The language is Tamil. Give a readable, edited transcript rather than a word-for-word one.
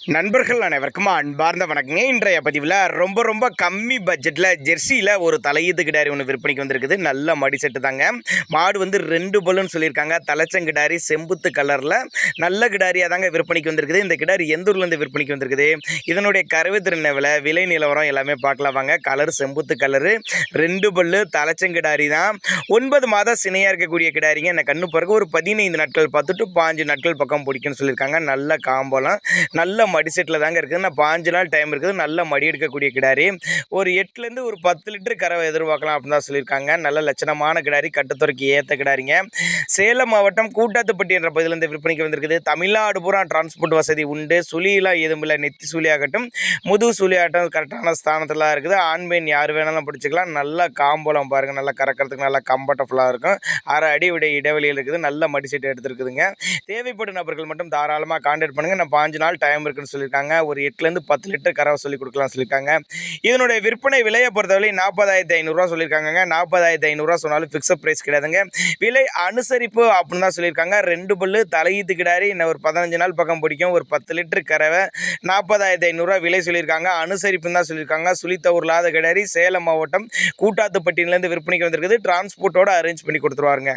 நண்பர்கள் அனைவருக்கும் அன்பார்ந்த வணக்கங்க. இன்றைய பதிவில் ரொம்ப கம்மி பட்ஜெட்டில் ஜெர்சியில் ஒரு தலையீத்து கிடாரி ஒன்று விற்பனைக்கு வந்திருக்குது. நல்ல மடி செட்டு தாங்க. மாடு வந்து 2 பல்லுன்னு சொல்லியிருக்காங்க. தலைச்சங்கிடாரி செம்புத்து கலரில் நல்ல கிடாரியாக தாங்க விற்பனைக்கு வந்திருக்குது. இந்த கிடாரி எந்த ஊர்லேருந்து விற்பனைக்கு வந்திருக்குது, இதனுடைய கருவுத்திறன் விலை நிலவரம் எல்லாமே பார்க்கலாம் வாங்க. கலர் செம்புத்து கலரு, 2 பல்லு, தலைச்சங்கிடாரி தான். 9 மாதம் சினையாக இருக்கக்கூடிய கிடாரிங்க. என்ன கண்ணு பிறகு ஒரு 15 நாட்கள் 10 to 15 நாட்கள் பக்கம் பிடிக்குன்னு சொல்லியிருக்காங்க. நல்ல காம்பலம், நல்ல மடி செட்டில் தாங்க இருக்குது. நான் 5 நாள் டைம் இருக்குது. நல்ல மடி எடுக்கக்கூடிய கிடாரி. ஒரு 8லேருந்து ஒரு 10 லிட்டர் கறவை எதிர்பார்க்கலாம் அப்படின்னு தான் சொல்லியிருக்காங்க. நல்ல லட்சணமான கிடாரி, கட்டுத்துறைக்கு ஏற்ற கிடாரிங்க. சேலம் மாவட்டம் கூட்டாத்துப்பட்டி என்ற பகுதியிலிருந்து விற்பனைக்கு வந்திருக்குது. தமிழ்நாடு பூரா டிரான்ஸ்போர்ட் வசதி உண்டு. சுழியெல்லாம் எதுவும் இல்லை. நெத்தி சுழியாகட்டும் முதுகு சுழியாகட்டும் கரெக்டான ஸ்தானத்தில் இருக்குது. ஆண் பெண் யார் வேணாலும் பிடிச்சிக்கலாம். நல்ல காம்பலம் பாருங்கள், நல்லா கறக்கிறதுக்கு நல்லா கம்ஃபர்டபுளாக இருக்கும். 1/2 அடி விட இடைவெளியில் இருக்குது. நல்ல மடி செட்டு எடுத்துருக்குதுங்க. தேவைப்படும் நபர்கள் மட்டும் தாராளமாக கான்டாக்ட் பண்ணுங்கள். நான் 5 நாள் டைம் இருக்குன்னு சொல்லியிருக்காங்க. ஒரு 8லேருந்து 10 லிட்டர் கறவை சொல்லி கொடுக்கலாம் சொல்லியிருக்காங்க. இதனுடைய விற்பனை விலையை பொறுத்தவரை 40,500 சொல்லியிருக்காங்க. 40,500 சொன்னாலும் ஃபிக்ஸட் ப்ரைஸ் கிடையாதுங்க. விலை அனுசரிப்பு அப்படின்னு தான் சொல்லியிருக்காங்க. 2 பல்லு தலையீத்து கிடாரி, இன்னும் ஒரு 15 நாள் பக்கம் பிடிக்கும். ஒரு 10 லிட்டர் கறவை, 40,500 விலை சொல்லியிருக்காங்க. அனுசரிப்புன்னு தான் சொல்லியிருக்காங்க. சுழித்தவர்லாத கிடாரி, சேலம் மாவட்டம் கூட்டாத்துப்பட்டியிலேருந்து விற்பனைக்கு வந்திருக்குது. டிரான்ஸ்போர்ட்டோட அரேஞ்ச் பண்ணி கொடுத்துருவாருங்க.